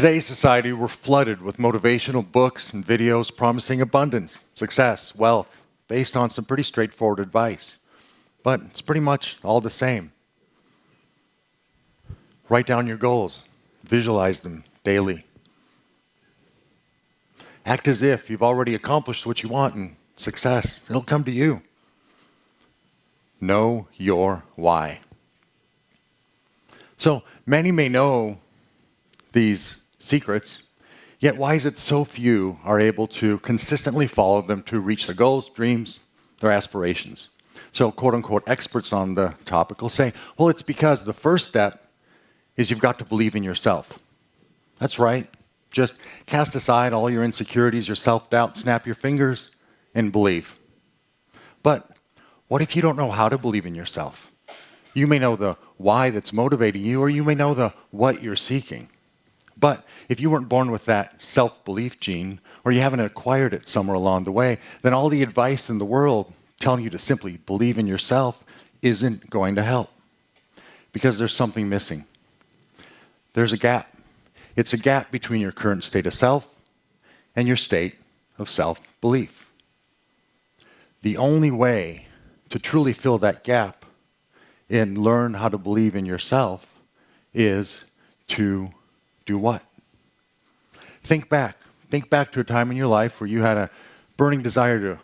today's society, we're flooded with motivational books and videos promising abundance, success, wealth, based on some pretty straightforward advice. But it's pretty much all the same. Write down your goals. Visualize them daily. Act as if you've already accomplished what you want, and success, it'll come to you. Know your why. So many may know these secrets, yet why is it so few are able to consistently follow them to reach their goals, dreams, their aspirations? So quote-unquote experts on the topic will say, well, it's because the first step is you've got to believe in yourself. That's right. Just cast aside all your insecurities, your self-doubt, snap your fingers, and believe. But what if you don't know how to believe in yourself? You may know the why that's motivating you, or you may know the what you're seeking. But if you weren't born with that self-belief gene, or you haven't acquired it somewhere along the way, then all the advice in the world telling you to simply believe in yourself isn't going to help. Because there's something missing. There's a gap. It's a gap between your current state of self and your state of self-belief. The only way to truly fill that gap and learn how to believe in yourself is to do what? Think back. Think back to a time in your life where you had a burning desire to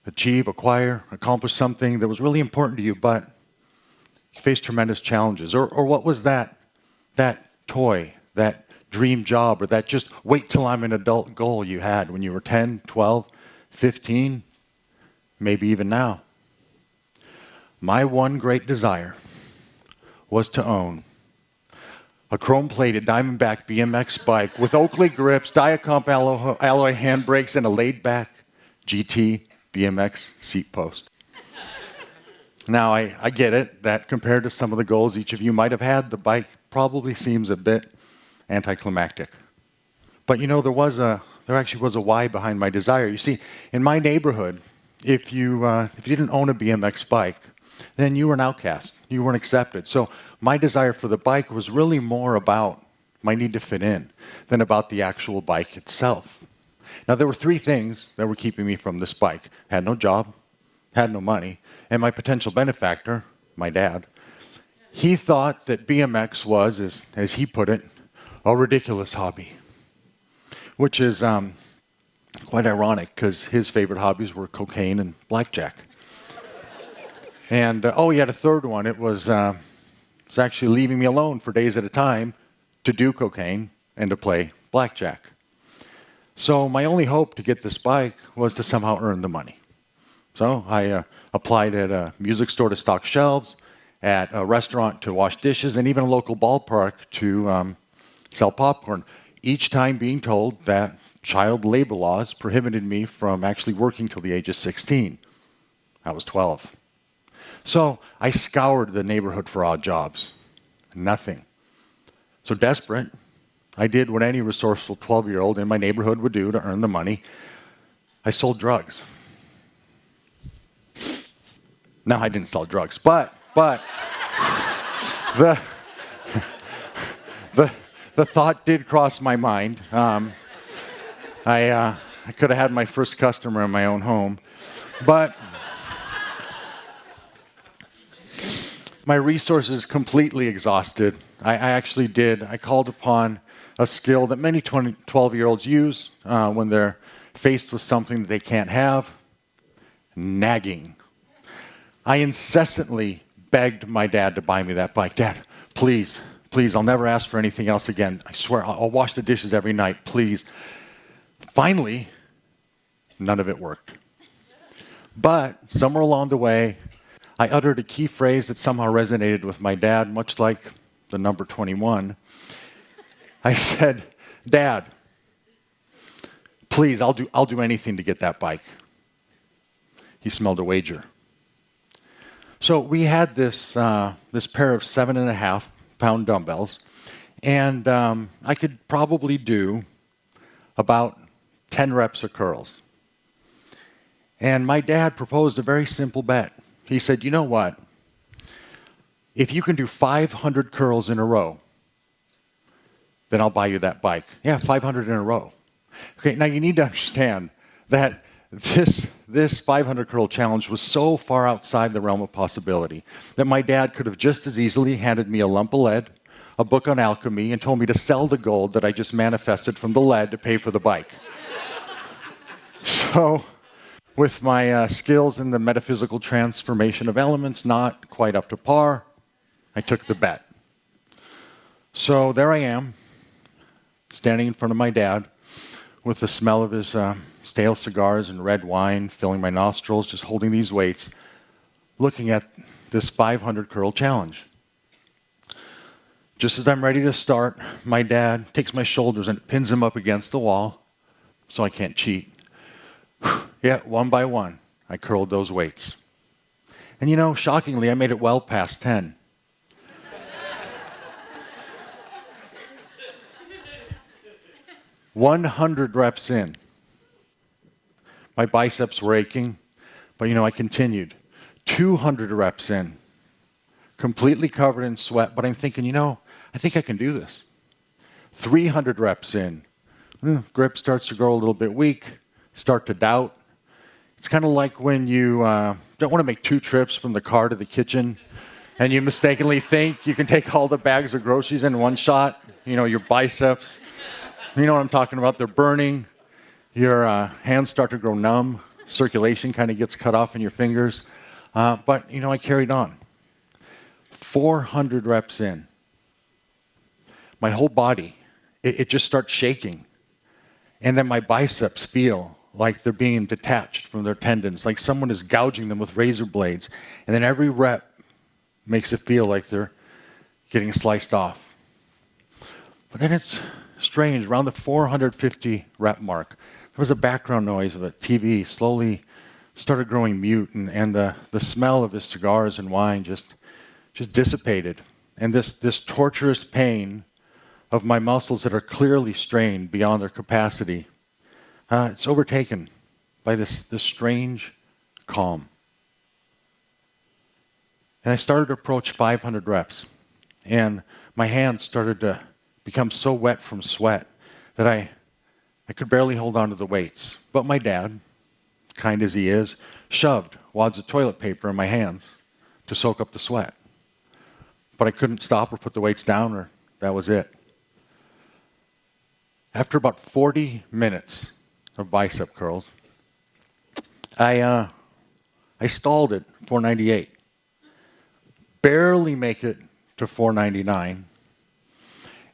achieve, acquire, accomplish something that was really important to you, but you faced tremendous challenges. Or what was that toy, that dream job, or that just wait till I'm an adult goal you had when you were 10, 12, 15, maybe even now? My one great desire was to own a chrome-plated Diamondback BMX bike with Oakley grips, Diacomp alloy handbrakes, and a laid-back GT BMX seat post. Now, I get it that compared to some of the goals each of you might have had, the bike probably seems a bit anticlimactic. But you know, there actually was a why behind my desire. You see, in my neighborhood, if you didn't own a BMX bike, then you were an outcast. You weren't accepted. So my desire for the bike was really more about my need to fit in than about the actual bike itself. Now, there were three things that were keeping me from this bike. I had no job, had no money, and my potential benefactor, my dad, he thought that BMX was, as he put it, a ridiculous hobby, which is quite ironic because his favorite hobbies were cocaine and blackjack. And, he had a third one. It was actually leaving me alone for days at a time to do cocaine and to play blackjack. So my only hope to get this bike was to somehow earn the money. So I applied at a music store to stock shelves, at a restaurant to wash dishes, and even a local ballpark to sell popcorn, each time being told that child labor laws prohibited me from actually working till the age of 16. I was 12. So I scoured the neighborhood for odd jobs. Nothing. So desperate, I did what any resourceful 12-year-old in my neighborhood would do to earn the money. I sold drugs. No, I didn't sell drugs, but the thought did cross my mind. I could have had my first customer in my own home, but my resources completely exhausted. I called upon a skill that many 12-year-olds use when they're faced with something that they can't have: nagging. I incessantly begged my dad to buy me that bike. Dad, please, I'll never ask for anything else again. I swear, I'll wash the dishes every night, please. Finally, none of it worked. But somewhere along the way, I uttered a key phrase that somehow resonated with my dad, much like the number 21. I said, Dad, please, I'll do anything to get that bike. He smelled a wager. So we had this pair of 7.5-pound dumbbells, and I could probably do about 10 reps of curls. And my dad proposed a very simple bet. He said, you know what? If you can do 500 curls in a row, then I'll buy you that bike. Yeah, 500 in a row. Okay, now you need to understand that this 500 curl challenge was so far outside the realm of possibility that my dad could have just as easily handed me a lump of lead, a book on alchemy, and told me to sell the gold that I just manifested from the lead to pay for the bike. So, with my skills in the metaphysical transformation of elements not quite up to par, I took the bet. So there I am, standing in front of my dad with the smell of his stale cigars and red wine filling my nostrils, just holding these weights, looking at this 500 curl challenge. Just as I'm ready to start, my dad takes my shoulders and pins them up against the wall so I can't cheat. Yeah, one by one, I curled those weights. And you know, shockingly, I made it well past 10. "100 reps in. My biceps were aching, but you know, I continued. 200 reps in. Completely covered in sweat, but I'm thinking, you know, I think I can do this. 300 reps in. Grip starts to grow a little bit weak, start to doubt. It's kind of like when you don't want to make 2 trips from the car to the kitchen, and you mistakenly think you can take all the bags of groceries in one shot. You know, your biceps. You know what I'm talking about. They're burning. Your hands start to grow numb. Circulation kind of gets cut off in your fingers. But, you know, I carried on. 400 reps in. My whole body, it just starts shaking. And then my biceps feel like they're being detached from their tendons, like someone is gouging them with razor blades. And then every rep makes it feel like they're getting sliced off. But then it's strange. Around the 450 rep mark, there was a background noise of a TV slowly started growing mute, and the smell of his cigars and wine just dissipated. And this torturous pain of my muscles that are clearly strained beyond their capacity, it's overtaken by this strange calm. And I started to approach 500 reps, and my hands started to become so wet from sweat that I could barely hold on to the weights. But my dad, kind as he is, shoved wads of toilet paper in my hands to soak up the sweat. But I couldn't stop or put the weights down, or that was it. After about 40 minutes of bicep curls, I stalled at 498. Barely make it to 499.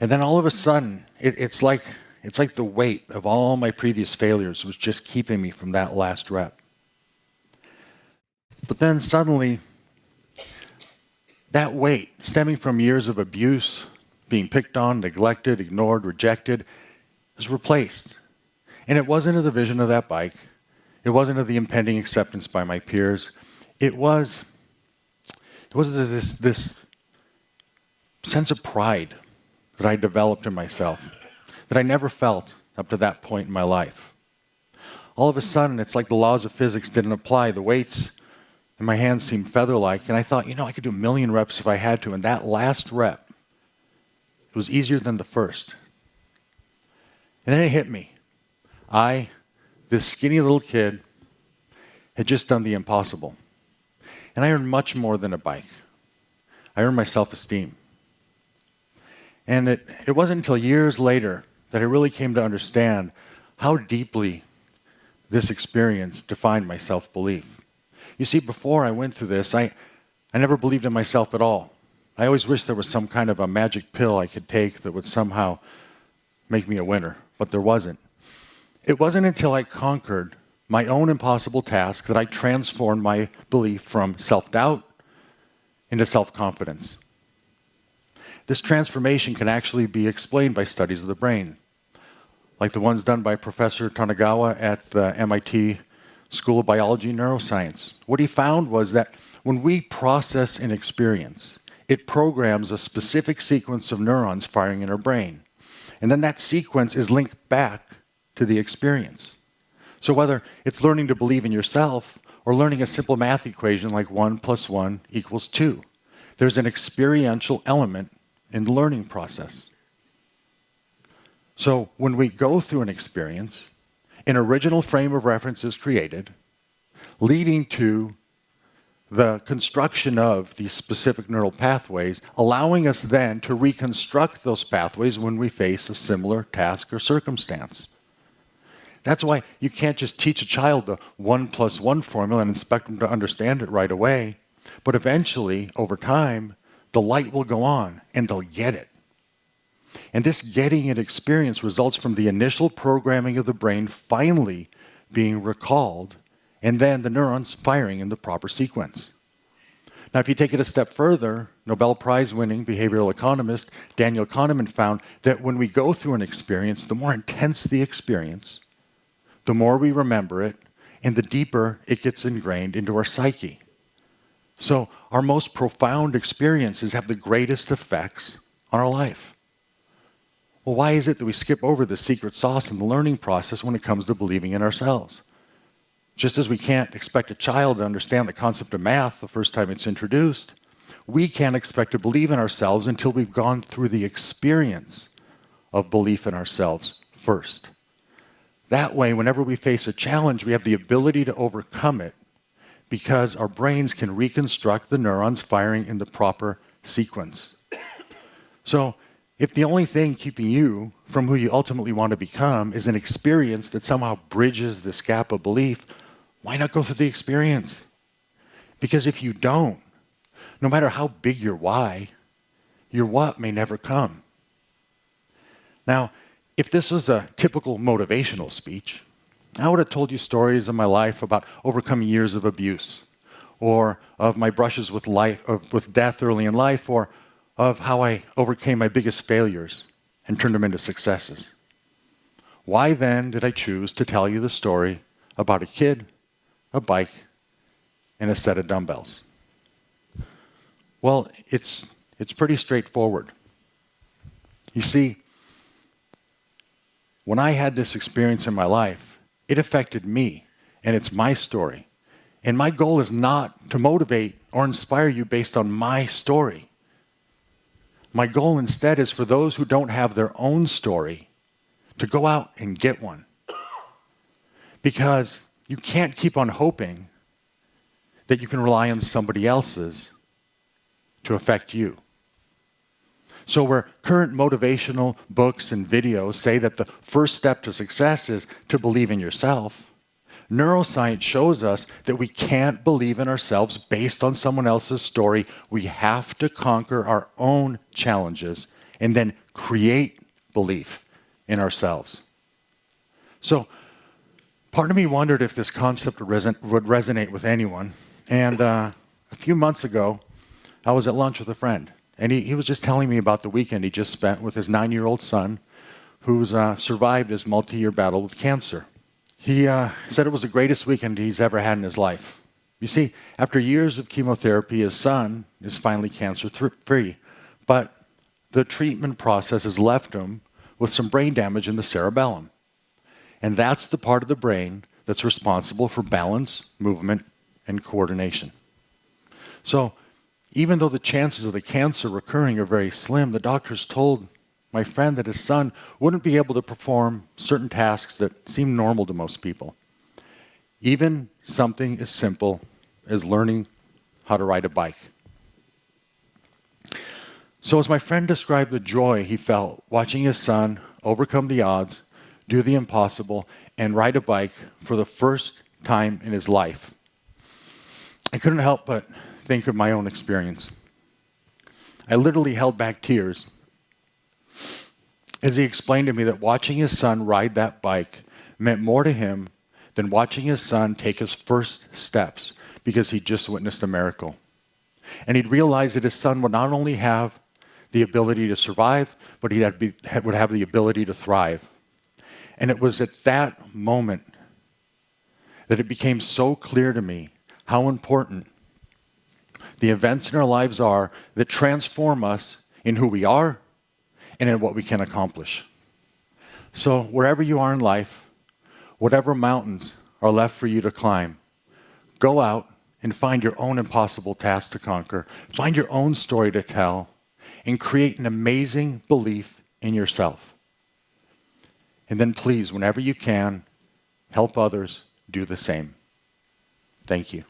And then all of a sudden, it's like the weight of all my previous failures was just keeping me from that last rep. But then suddenly, that weight, stemming from years of abuse, being picked on, neglected, ignored, rejected, was replaced. And it wasn't of the vision of that bike. It wasn't of the impending acceptance by my peers. It was this sense of pride that I developed in myself that I never felt up to that point in my life. All of a sudden, it's like the laws of physics didn't apply. The weights in my hands seemed feather-like, and I thought, you know, I could do 1,000,000 reps if I had to, and that last rep, it was easier than the first. And then it hit me. This skinny little kid, had just done the impossible. And I earned much more than a bike. I earned my self-esteem. And it wasn't until years later that I really came to understand how deeply this experience defined my self-belief. You see, before I went through this, I never believed in myself at all. I always wished there was some kind of a magic pill I could take that would somehow make me a winner, but there wasn't. It wasn't until I conquered my own impossible task that I transformed my belief from self-doubt into self-confidence. This transformation can actually be explained by studies of the brain, like the ones done by Professor Tanagawa at the MIT School of Biology and Neuroscience. What he found was that when we process an experience, it programs a specific sequence of neurons firing in our brain. And then that sequence is linked back to the experience. So whether it's learning to believe in yourself or learning a simple math equation like 1 + 1 = 2, there's an experiential element in the learning process. So when we go through an experience, an original frame of reference is created, leading to the construction of these specific neural pathways, allowing us then to reconstruct those pathways when we face a similar task or circumstance. That's why you can't just teach a child the 1+1 formula and expect them to understand it right away. But eventually, over time, the light will go on and they'll get it. And this getting it experience results from the initial programming of the brain finally being recalled and then the neurons firing in the proper sequence. Now, if you take it a step further, Nobel Prize-winning behavioral economist Daniel Kahneman found that when we go through an experience, the more intense the experience, the more we remember it, and the deeper it gets ingrained into our psyche. So our most profound experiences have the greatest effects on our life. Well, why is it that we skip over the secret sauce in the learning process when it comes to believing in ourselves? Just as we can't expect a child to understand the concept of math the first time it's introduced, we can't expect to believe in ourselves until we've gone through the experience of belief in ourselves first. That way, whenever we face a challenge, we have the ability to overcome it because our brains can reconstruct the neurons firing in the proper sequence. So, if the only thing keeping you from who you ultimately want to become is an experience that somehow bridges this gap of belief, why not go through the experience? Because if you don't, no matter how big your why, your what may never come. Now, if this was a typical motivational speech, I would have told you stories of my life about overcoming years of abuse, or of my brushes with death early in life, or of how I overcame my biggest failures and turned them into successes. Why then did I choose to tell you the story about a kid, a bike, and a set of dumbbells? Well, it's pretty straightforward. You see, when I had this experience in my life, it affected me, and it's my story. And my goal is not to motivate or inspire you based on my story. My goal instead is for those who don't have their own story to go out and get one. Because you can't keep on hoping that you can rely on somebody else's to affect you. So where current motivational books and videos say that the first step to success is to believe in yourself, neuroscience shows us that we can't believe in ourselves based on someone else's story. We have to conquer our own challenges and then create belief in ourselves. So part of me wondered if this concept would resonate with anyone. And a few months ago, I was at lunch with a friend. And he was just telling me about the weekend he just spent with his 9-year-old son who's survived his multi-year battle with cancer. He said it was the greatest weekend he's ever had in his life. You see, after years of chemotherapy, his son is finally cancer-free. But the treatment process has left him with some brain damage in the cerebellum. And that's the part of the brain that's responsible for balance, movement, and coordination. So, even though the chances of the cancer recurring are very slim, the doctors told my friend that his son wouldn't be able to perform certain tasks that seem normal to most people. Even something as simple as learning how to ride a bike. So as my friend described the joy he felt watching his son overcome the odds, do the impossible, and ride a bike for the first time in his life, I couldn't help but think of my own experience. I literally held back tears as he explained to me that watching his son ride that bike meant more to him than watching his son take his first steps because he just witnessed a miracle. And he'd realized that his son would not only have the ability to survive, but he would have the ability to thrive. And it was at that moment that it became so clear to me how important the events in our lives are that transform us in who we are and in what we can accomplish. So wherever you are in life, whatever mountains are left for you to climb, go out and find your own impossible task to conquer, find your own story to tell, and create an amazing belief in yourself. And then please, whenever you can, help others do the same. Thank you.